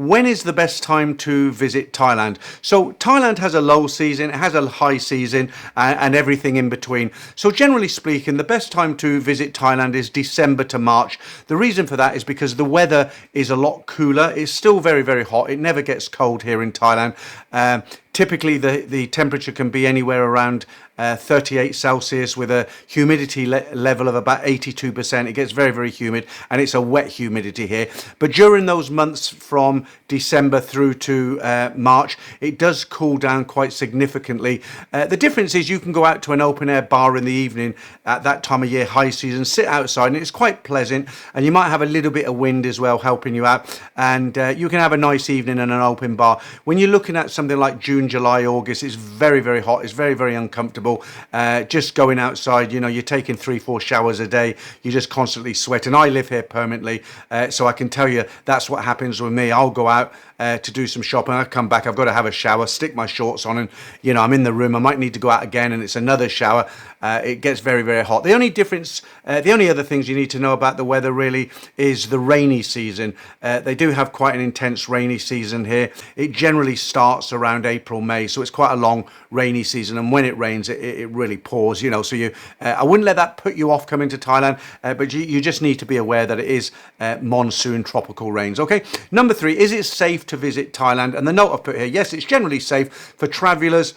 when is the best time to visit Thailand? So Thailand has a low season, it has a high season, and everything in between. So generally speaking, the best time to visit Thailand is December to March. The reason for that is because the weather is a lot cooler. It's still very, very hot. It never gets cold here in Thailand. Typically, the temperature can be anywhere around 38 Celsius with a humidity level of about 82%. It gets very, very humid, and it's a wet humidity here. But during those months from December through to March, it does cool down quite significantly. The difference is you can go out to an open air bar in the evening at that time of year, high season, sit outside, and it's quite pleasant, and you might have a little bit of wind as well helping you out, and you can have a nice evening in an open bar. When you're looking at something like June, July, August, it's very, very hot. It's very, very uncomfortable. Just going outside, you know, you're taking 3-4 showers a day. You're just constantly sweating. I live here permanently, so I can tell you that's what happens with me. I'll go out to do some shopping. I come back, I've got to have a shower, stick my shorts on, and you know, I'm in the room. I might need to go out again, and it's another shower. It gets very, very hot. The only difference, the only other things you need to know about the weather really is the rainy season. They do have quite an intense rainy season here. It generally starts around April, May, so it's quite a long rainy season. And when it rains, it really pours, you know. So I wouldn't let that put you off coming to Thailand, but you just need to be aware that it is monsoon tropical rains. Okay. Number 3, is it safe to visit Thailand? And the note I've put here, yes, it's generally safe for travelers.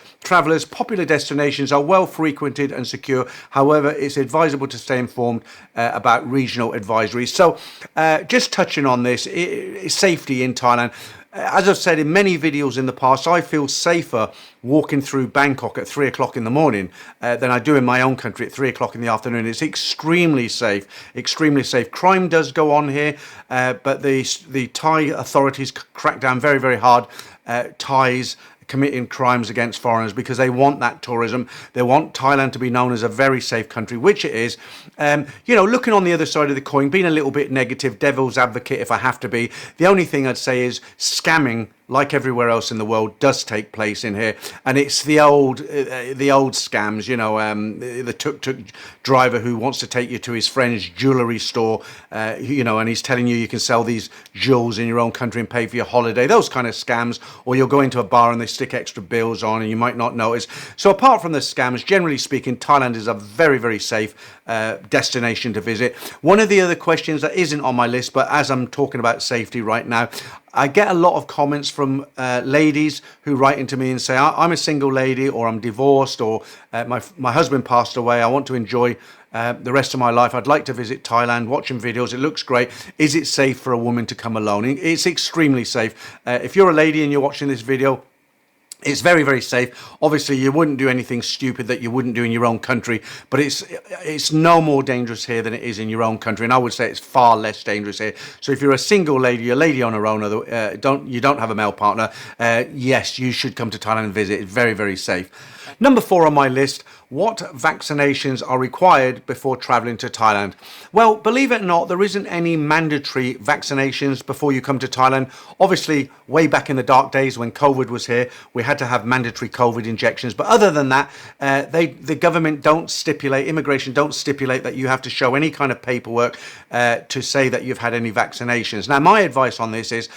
Popular destinations are well frequented and secure. However, it's advisable to stay informed about regional advisories. So just touching on this, safety in Thailand. As I've said in many videos in the past, I feel safer walking through Bangkok at 3 o'clock in the morning than I do in my own country at 3 o'clock in the afternoon. It's extremely safe, extremely safe. Crime does go on here, but the Thai authorities crack down very, very hard. Thais committing crimes against foreigners because they want that tourism. They want Thailand to be known as a very safe country, which it is. You know, looking on the other side of the coin, being a little bit negative, devil's advocate if I have to be, the only thing I'd say is scamming, like everywhere else in the world, does take place in here, and it's the old scams. You know, the tuk-tuk driver who wants to take you to his friend's jewellery store, you know, and he's telling you can sell these jewels in your own country and pay for your holiday. Those kind of scams. Or you'll go into a bar and they stick extra bills on, and you might not notice. So apart from the scams, generally speaking, Thailand is a very, very safe destination to visit. One of the other questions that isn't on my list, but as I'm talking about safety right now, I get a lot of comments from ladies who write into me and say, I'm a single lady, or I'm divorced, or my husband passed away. I want to enjoy the rest of my life. I'd like to visit Thailand, watching videos. It looks great. Is it safe for a woman to come alone? It's extremely safe. If you're a lady and you're watching this video, it's very, very safe. Obviously, you wouldn't do anything stupid that you wouldn't do in your own country, but it's no more dangerous here than it is in your own country, and I would say it's far less dangerous here. So if you're a single lady, a lady on her own, you don't have a male partner, yes, you should come to Thailand and visit. It's very, very safe. Number 4 on my list, what vaccinations are required before traveling to Thailand? Well, believe it or not, there isn't any mandatory vaccinations before you come to Thailand. Obviously, way back in the dark days when COVID was here, we had to have mandatory COVID injections. But other than that, the government don't stipulate, immigration don't stipulate that you have to show any kind of paperwork to say that you've had any vaccinations. Now, my advice on this is,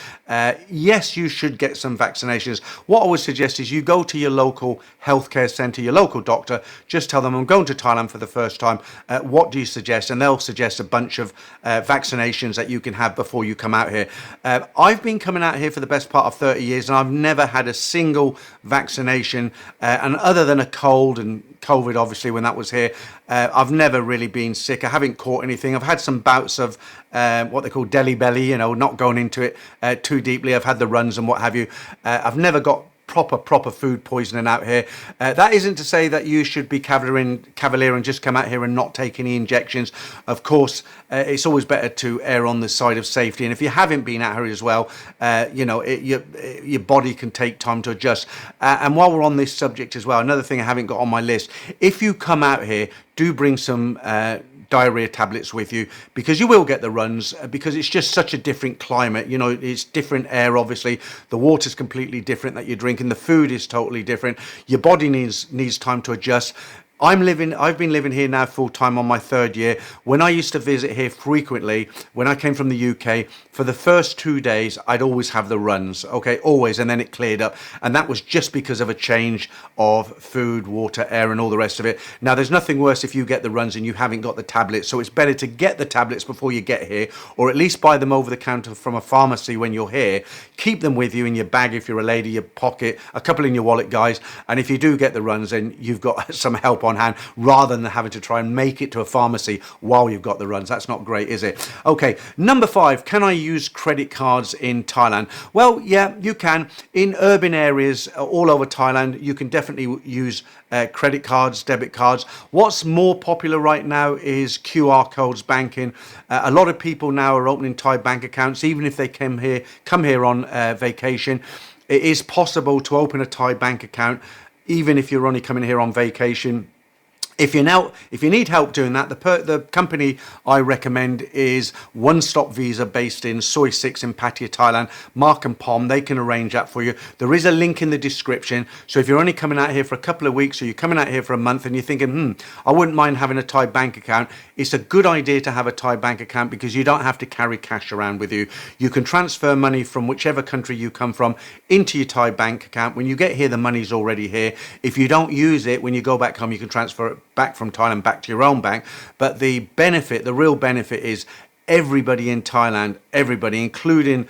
yes, you should get some vaccinations. What I would suggest is you go to your local healthcare centre, your local doctor, just tell them, I'm going to Thailand for the first time. What do you suggest? And they'll suggest a bunch of vaccinations that you can have before you come out here. I've been coming out here for the best part of 30 years, and I've never had a single vaccination. And other than a cold and COVID, obviously, when that was here, I've never really been sick. I haven't caught anything. I've had some bouts of what they call deli belly, you know, not going into it too deeply. I've had the runs and what have you. I've never got proper food poisoning out here. That isn't to say that you should be cavalier and just come out here and not take any injections. Of course, it's always better to err on the side of safety. And if you haven't been out here as well, you know, your body can take time to adjust. And while we're on this subject as well, another thing I haven't got on my list, if you come out here, do bring some diarrhea tablets with you, because you will get the runs, because it's just such a different climate. You know, it's different air, obviously. The water's completely different that you're drinking. The food is totally different. Your body needs time to adjust. I've been living here now full time on my third year. When I used to visit here frequently, when I came from the UK, for the first 2 days, I'd always have the runs, okay, always, and then it cleared up. And that was just because of a change of food, water, air, and all the rest of it. Now, there's nothing worse if you get the runs and you haven't got the tablets. So it's better to get the tablets before you get here, or at least buy them over the counter from a pharmacy when you're here. Keep them with you in your bag if you're a lady, your pocket, a couple in your wallet, guys. And if you do get the runs, then you've got some help on hand rather than having to try and make it to a pharmacy while you've got the runs. That's not great, is it? Okay, number 5, can I use credit cards in Thailand? Well, yeah, you can. In urban areas all over Thailand, you can definitely use credit cards, debit cards. What's more popular right now is QR codes banking. A lot of people now are opening Thai bank accounts, even if they come here on vacation. It is possible to open a Thai bank account, even if you're only coming here on vacation. If you need help doing that, the company I recommend is One Stop Visa, based in Soi 6 in Pattaya, Thailand. Mark and Pom, they can arrange that for you. There is a link in the description. So if you're only coming out here for a couple of weeks, or you're coming out here for a month and you're thinking, I wouldn't mind having a Thai bank account, it's a good idea to have a Thai bank account because you don't have to carry cash around with you. You can transfer money from whichever country you come from into your Thai bank account. When you get here, the money's already here. If you don't use it, when you go back home, you can transfer it back from Thailand back to your own bank. But the real benefit is everybody in Thailand, everybody, including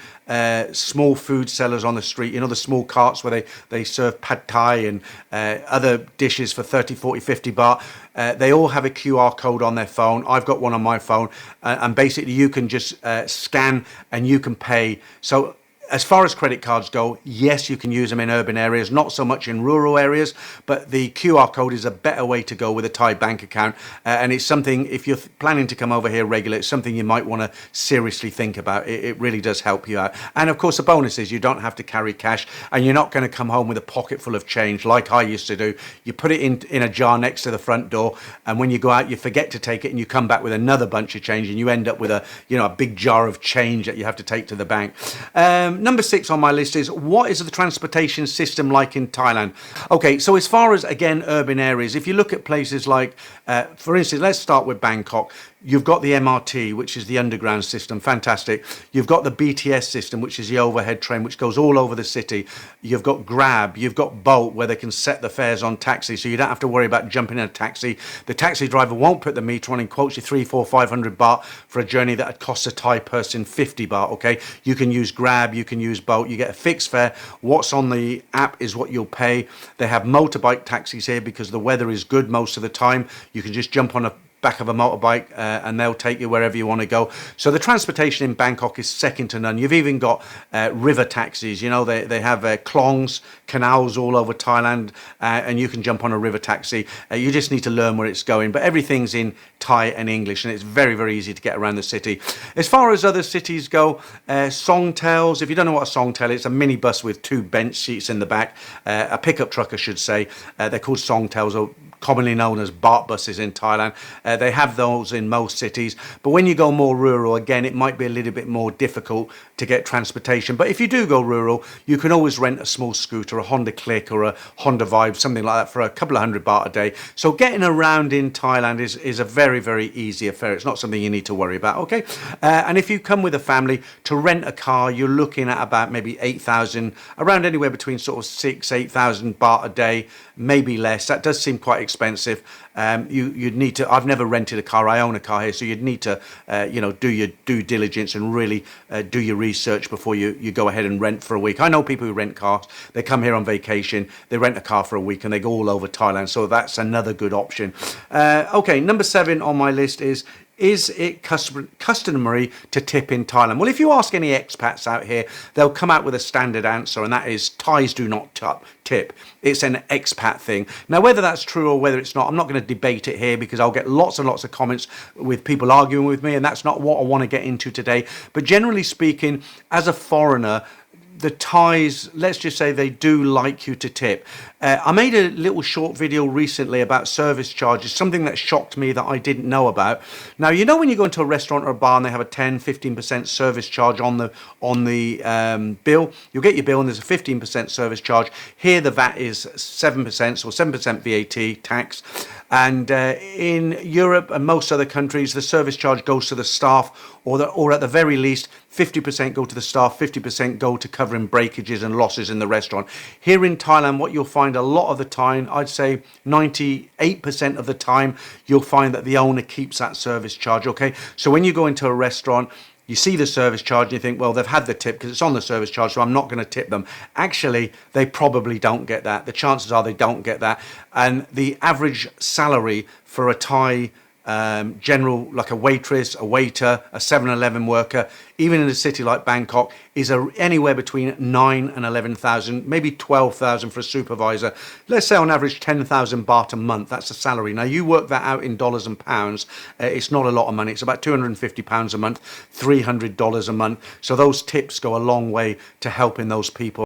small food sellers on the street, the small carts where they serve pad thai and other dishes for 30, 40, 50 baht. They all have a QR code on their phone. I've got one on my phone, and basically you can just scan and you can pay. So as far as credit cards go, yes, you can use them in urban areas, not so much in rural areas, but the QR code is a better way to go with a Thai bank account. And it's something, if you're planning to come over here regularly, it's something you might want to seriously think about. It really does help you out. And of course, the bonus is you don't have to carry cash, and you're not going to come home with a pocket full of change like I used to do. You put it in a jar next to the front door, and when you go out, you forget to take it, and you come back with another bunch of change, and you end up with a big jar of change that you have to take to the bank. Number 6 on my list is, what is the transportation system like in Thailand? Okay, so as far as, again, urban areas, if you look at places like, for instance, let's start with Bangkok. You've got the MRT, which is the underground system, fantastic. You've got the BTS system, which is the overhead train, which goes all over the city. You've got Grab, you've got Bolt, where they can set the fares on taxi, so you don't have to worry about jumping in a taxi. The taxi driver won't put the meter on and quotes you 300, 400, 500 baht for a journey that would cost a Thai person 50 baht, okay? You can use Grab, you can use Bolt, you get a fixed fare. What's on the app is what you'll pay. They have motorbike taxis here because the weather is good most of the time. You can just jump on a back of a motorbike and they'll take you wherever you want to go. So the transportation in Bangkok is second to none. You've even got river taxis. They have klongs, canals all over Thailand, and you can jump on a river taxi. You just need to learn where it's going, but everything's in Thai and English, and it's very, very easy to get around the city. As far as other cities go, Songtels, if you don't know what a Songtel is, it's a minibus with 2 bench seats in the back, a pickup truck I should say. They're called Songtels, or commonly known as BART buses in Thailand. They have those in most cities, but when you go more rural, again, it might be a little bit more difficult to get transportation. But if you do go rural, you can always rent a small scooter, a Honda Click or a Honda Vibe, something like that, for a couple of $100 a day. So getting around in Thailand is a very, very easy affair. It's not something you need to worry about, okay? And if you come with a family, to rent a car, you're looking at about maybe 8,000, around anywhere between sort of 8,000 baht a day, maybe less. That does seem quite expensive. You'd need to, I've never rented a car, I own a car here, so you'd need to do your due diligence and really do your research before you go ahead and rent for a week. I know people who rent cars, they come here on vacation, they rent a car for a week and they go all over Thailand, so that's another good option. Okay, number 7 on my list is it customary to tip in Thailand? Well, if you ask any expats out here, they'll come out with a standard answer, and that is Thais do not tip. It's an expat thing. Now, whether that's true or whether it's not, I'm not going to debate it here because I'll get lots and lots of comments with people arguing with me, and that's not what I want to get into today. But generally speaking, as a foreigner, the Thais, let's just say they do like you to tip. I made a little short video recently about service charges, something that shocked me that I didn't know about. Now, when you go into a restaurant or a bar and they have a 10-15% service charge on the bill, you'll get your bill and there's a 15% service charge. Here, the VAT is 7%, so 7% VAT tax. And in Europe and most other countries, the service charge goes to the staff, or at the very least, 50% go to the staff, 50% go to covering breakages and losses in the restaurant. Here in Thailand, what you'll find a lot of the time, I'd say 98% of the time, you'll find that the owner keeps that service charge, okay? So when you go into a restaurant, you see the service charge and you think, well, they've had the tip because it's on the service charge, so I'm not going to tip them. Actually, they probably don't get that. The chances are they don't get that. And the average salary for a Thai general, like a waitress, a waiter, a 7-Eleven worker, even in a city like Bangkok, is anywhere between 9 and 11,000, maybe 12,000 for a supervisor. Let's say on average 10,000 baht a month. That's the salary. Now you work that out in dollars and pounds. It's not a lot of money. It's about £250 a month, $300 a month. So those tips go a long way to helping those people.